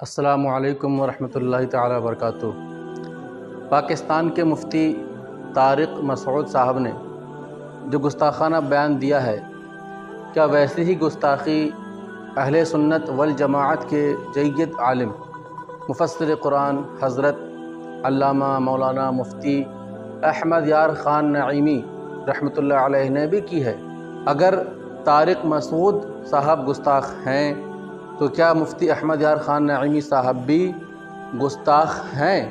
السلام علیکم ورحمۃ اللہ تعالی وبرکاتہ۔ پاکستان کے مفتی طارق مسعود صاحب نے جو گستاخانہ بیان دیا ہے، کیا ویسی ہی گستاخی اہل سنت والجماعت کے جید عالم مفسر قرآن حضرت علامہ مولانا مفتی احمد یار خان نعیمی رحمۃ اللہ علیہ نے بھی کی ہے؟ اگر طارق مسعود صاحب گستاخ ہیں تو کیا مفتی احمد یار خان نعیمی صاحب بھی گستاخ ہیں؟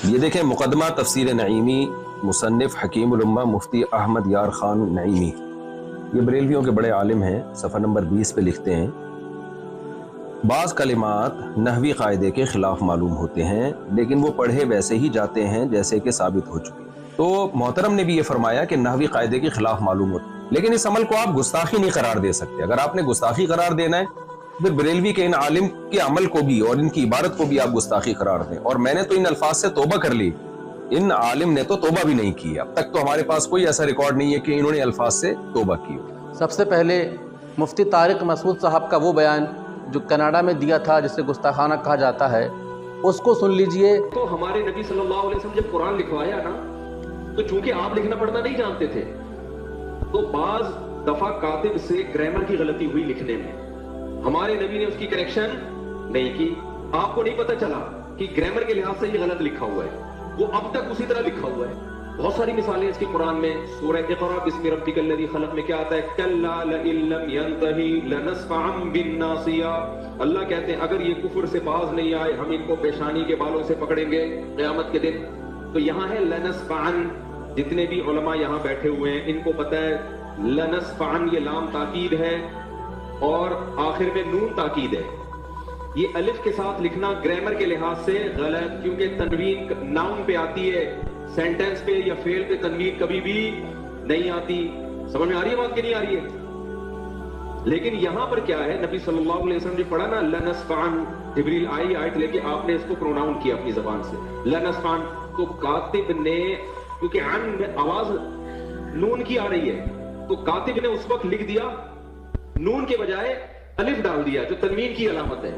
یہ دیکھیں مقدمہ تفسیر نعیمی، مصنف حکیم الامہ مفتی احمد یار خان نعیمی، یہ بریلویوں کے بڑے عالم ہیں۔ صفحہ نمبر 20 پہ لکھتے ہیں، بعض کلمات نحوی قاعدے کے خلاف معلوم ہوتے ہیں لیکن وہ پڑھے ویسے ہی جاتے ہیں جیسے کہ ثابت ہو چکے۔ تو محترم نے بھی یہ فرمایا کہ نحوی قاعدے کے خلاف معلوم ہوتے ہیں، لیکن اس عمل کو آپ گستاخی نہیں قرار دے سکتے۔ اگر آپ نے گستاخی قرار دینا ہے پھر بریلوی کے ان عالم کے عمل کو بھی اور ان کی عبارت کو بھی آپ گستاخی قرار دیں۔ اور میں نے تو ان الفاظ سے توبہ کر لی، ان عالم نے تو توبہ بھی نہیں کی۔ اب تک تو ہمارے پاس کوئی ایسا ریکارڈ نہیں ہے کہ انہوں نے الفاظ سے توبہ کی۔ سب سے پہلے مفتی طارق مسعود صاحب کا وہ بیان جو کینیڈا میں دیا تھا، جسے گستاخانہ کہا جاتا ہے، اس کو سن لیجئے۔ تو ہمارے نبی صلی اللہ علیہ وسلم جب قرآن لکھوایا نا، تو چونکہ آپ لکھنا پڑھنا نہیں جانتے تھے، تو بعض دفعہ کاتب سے گرامر کی غلطی ہوئی لکھنے میں، ہمارے نبی نے اس کی کریکشن نہیں کی۔ آپ کو نہیں پتا چلا کہ گرامر کے لحاظ سے یہ غلط لکھا ہوا ہے، وہ اب تک اسی طرح لکھا ہوا ہے۔ بہت ساری مثالیں اس کی قرآن میں، سورہ اقرا بسم ربک الذی خلق میں کیا آتا ہے؟ کلا لئن لم ینتہی لنسفعا بالناصیہ۔ اللہ کہتے ہیں اگر یہ کفر سے باز نہیں آئے ہم ان کو پیشانی کے بالوں سے پکڑیں گے قیامت کے دن۔ تو یہاں ہے لنسفعا، جتنے بھی علماء یہاں بیٹھے ہوئے ہیں ان کو پتہ ہے لنسفعا یہ لام تاکید ہے اور آخر میں نون تاکید ہے۔ یہ الف کے ساتھ لکھنا گرامر کے لحاظ سے غلط، کیونکہ تنوین ناؤن پہ آتی ہے، سینٹنس پہ یا فعل پہ تنوین کبھی بھی نہیں آتی۔ سمجھ میں آ رہی ہے بات کہ نہیں آ رہی ہے؟ لیکن یہاں پر کیا ہے، نبی صلی اللہ علیہ وسلم نے پڑھا نا لنسفعن، جبریل آئی آیت لے کے آپ نے اس کو پروناؤن کیا اپنی زبان سے لنسفعن، تو کاتب نے، کیونکہ عن میں آواز نون کی آ رہی ہے، تو کاتب نے اس وقت لکھ دیا نون کے بجائے الف ڈال دیا جو تنوین کی علامت ہے۔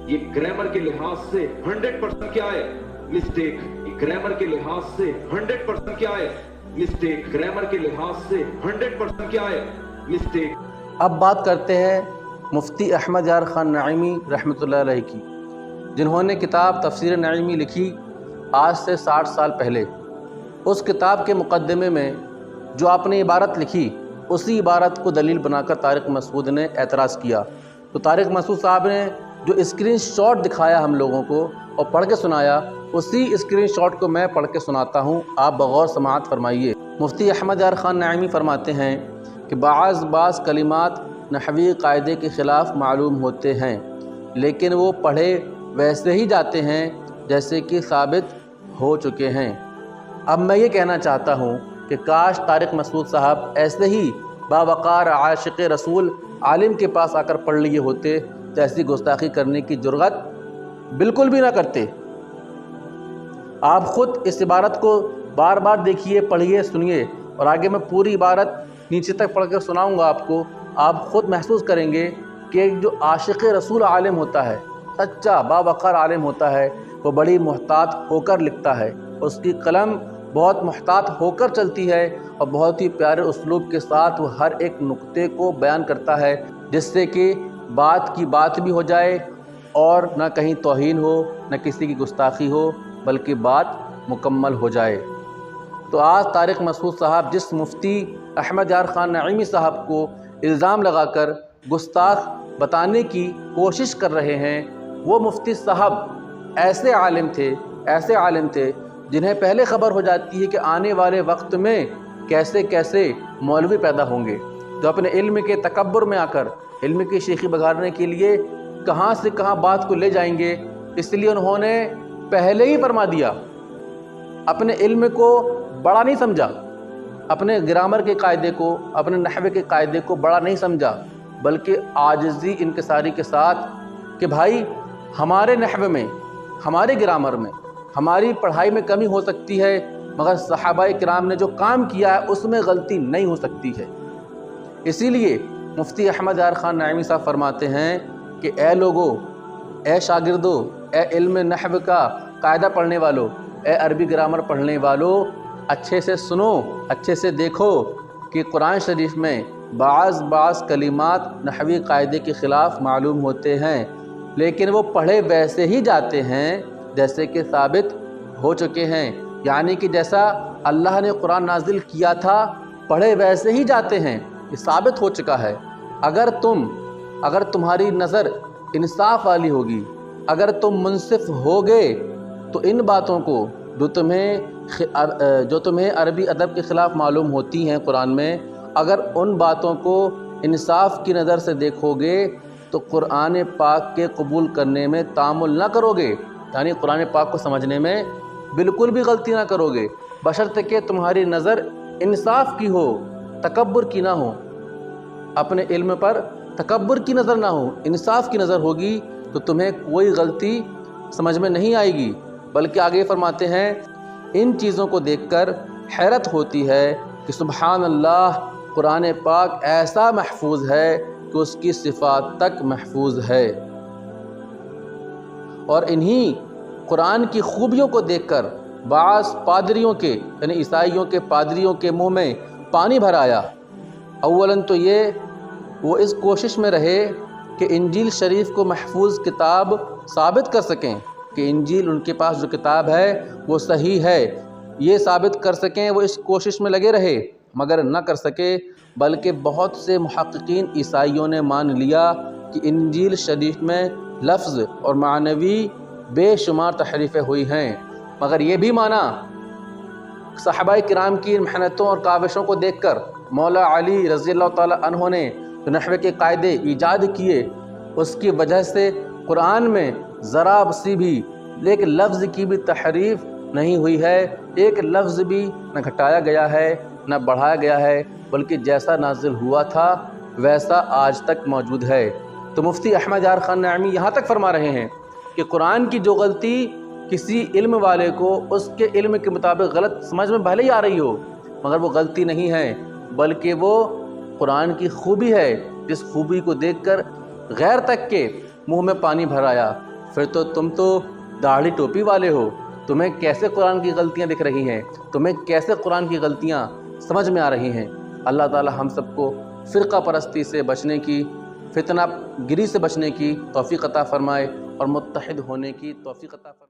یہ گرامر کے لحاظ سے 100% کیا ہے؟ مسٹیک۔ گرامر کے لحاظ سے 100% کیا ہے؟ مسٹیک۔ گرامر کے لحاظ سے 100% کیا ہے؟ مسٹیک۔ اب بات کرتے ہیں مفتی احمد یار خان نعیمی رحمۃ اللہ علیہ کی، جنہوں نے کتاب تفسیر نعیمی لکھی آج سے 60 سال پہلے۔ اس کتاب کے مقدمے میں جو آپ نے عبارت لکھی، اسی عبارت کو دلیل بنا کر طارق مسعود نے اعتراض کیا۔ تو طارق مسعود صاحب نے جو اسکرین شاٹ دکھایا ہم لوگوں کو اور پڑھ کے سنایا، اسی اسکرین شاٹ کو میں پڑھ کے سناتا ہوں، آپ بغور سماعت فرمائیے۔ مفتی احمد یار خان نعیمی فرماتے ہیں کہ بعض کلمات نحوی قاعدے کے خلاف معلوم ہوتے ہیں لیکن وہ پڑھے ویسے ہی جاتے ہیں جیسے کہ ثابت ہو چکے ہیں۔ اب میں یہ کہنا چاہتا ہوں کہ کاش طارق مسعود صاحب ایسے ہی باوقار عاشق رسول عالم کے پاس آ کر پڑھ لیے ہوتے تو ایسی گستاخی کرنے کی جرأت بالکل بھی نہ کرتے۔ آپ خود اس عبارت کو بار بار دیکھیے، پڑھیے، سنیے، اور آگے میں پوری عبارت نیچے تک پڑھ کر سناؤں گا آپ کو۔ آپ خود محسوس کریں گے کہ ایک جو عاشق رسول عالم ہوتا ہے، سچا باوقار عالم ہوتا ہے، وہ بڑی محتاط ہو کر لکھتا ہے، اس کی قلم بہت محتاط ہو کر چلتی ہے اور بہت ہی پیارے اسلوب کے ساتھ وہ ہر ایک نقطے کو بیان کرتا ہے، جس سے کہ بات کی بات بھی ہو جائے اور نہ کہیں توہین ہو، نہ کسی کی گستاخی ہو، بلکہ بات مکمل ہو جائے۔ تو آج طارق مسعود صاحب جس مفتی احمد یار خان نعیمی صاحب کو الزام لگا کر گستاخ بتانے کی کوشش کر رہے ہیں، وہ مفتی صاحب ایسے عالم تھے جنہیں پہلے خبر ہو جاتی ہے کہ آنے والے وقت میں کیسے کیسے مولوی پیدا ہوں گے، جو اپنے علم کے تکبر میں آ کر علم کی شیخی بگاڑنے کے لیے کہاں سے کہاں بات کو لے جائیں گے۔ اس لیے انہوں نے پہلے ہی فرما دیا، اپنے علم کو بڑا نہیں سمجھا، اپنے گرامر کے قاعدے کو، اپنے نحوے کے قاعدے کو بڑا نہیں سمجھا، بلکہ عاجزی انکساری کے ساتھ کہ بھائی ہمارے نحوے میں، ہمارے گرامر میں، ہماری پڑھائی میں کمی ہو سکتی ہے، مگر صحابہ کرام نے جو کام کیا ہے اس میں غلطی نہیں ہو سکتی ہے۔ اسی لیے مفتی احمد یار خان نعیمی صاحب فرماتے ہیں کہ اے لوگو، اے شاگردو، اے علم نحو کا قاعدہ پڑھنے والو، اے عربی گرامر پڑھنے والو، اچھے سے سنو، اچھے سے دیکھو کہ قرآن شریف میں بعض کلمات نحوی قاعدے کے خلاف معلوم ہوتے ہیں، لیکن وہ پڑھے ویسے ہی جاتے ہیں جیسے کہ ثابت ہو چکے ہیں، یعنی کہ جیسا اللہ نے قرآن نازل کیا تھا پڑھے ویسے ہی جاتے ہیں، یہ ثابت ہو چکا ہے۔ اگر تمہاری نظر انصاف والی ہوگی، اگر تم منصف ہوگے تو ان باتوں کو جو تمہیں عربی ادب کے خلاف معلوم ہوتی ہیں قرآن میں، اگر ان باتوں کو انصاف کی نظر سے دیکھو گے تو قرآن پاک کے قبول کرنے میں تامل نہ کرو گے، یعنی قرآن پاک کو سمجھنے میں بالکل بھی غلطی نہ کرو گے، بشرطے کہ تمہاری نظر انصاف کی ہو، تکبر کی نہ ہو، اپنے علم پر تکبر کی نظر نہ ہو، انصاف کی نظر ہوگی تو تمہیں کوئی غلطی سمجھ میں نہیں آئے گی۔ بلکہ آگے فرماتے ہیں ان چیزوں کو دیکھ کر حیرت ہوتی ہے کہ سبحان اللہ، قرآن پاک ایسا محفوظ ہے کہ اس کی صفات تک محفوظ ہے۔ اور انہی قرآن کی خوبیوں کو دیکھ کر بعض پادریوں کے، یعنی عیسائیوں کے پادریوں کے منہ میں پانی بھر آیا۔ اولاً تو یہ وہ اس کوشش میں رہے کہ انجیل شریف کو محفوظ کتاب ثابت کر سکیں کہ انجیل ان کے پاس جو کتاب ہے وہ صحیح ہے، یہ ثابت کر سکیں، وہ اس کوشش میں لگے رہے مگر نہ کر سکے، بلکہ بہت سے محققین عیسائیوں نے مان لیا کہ انجیل شریف میں لفظ اور معنوی بے شمار تحریفیں ہوئی ہیں، مگر یہ بھی مانا صحابہ کرام کی محنتوں اور کاوشوں کو دیکھ کر مولا علی رضی اللہ تعالی عنہ نے جو نحوے کے قاعدے ایجاد کیے اس کی وجہ سے قرآن میں ذرا سی بھی ایک لفظ کی بھی تحریف نہیں ہوئی ہے، ایک لفظ بھی نہ گھٹایا گیا ہے نہ بڑھایا گیا ہے، بلکہ جیسا نازل ہوا تھا ویسا آج تک موجود ہے۔ تو مفتی احمد یار خان نعیمی یہاں تک فرما رہے ہیں کہ قرآن کی جو غلطی کسی علم والے کو اس کے علم کے مطابق غلط سمجھ میں بھلے ہی آ رہی ہو مگر وہ غلطی نہیں ہے، بلکہ وہ قرآن کی خوبی ہے، جس خوبی کو دیکھ کر غیر تک کے منہ میں پانی بھر آیا۔ پھر تو تم تو داڑھی ٹوپی والے ہو، تمہیں کیسے قرآن کی غلطیاں دکھ رہی ہیں، تمہیں کیسے قرآن کی غلطیاں سمجھ میں آ رہی ہیں۔ اللہ تعالی ہم سب کو فرقہ پرستی سے بچنے کی، فتنہ گری سے بچنے کی توفیق عطا فرمائے اور متحد ہونے کی توفیق عطا فرمائے۔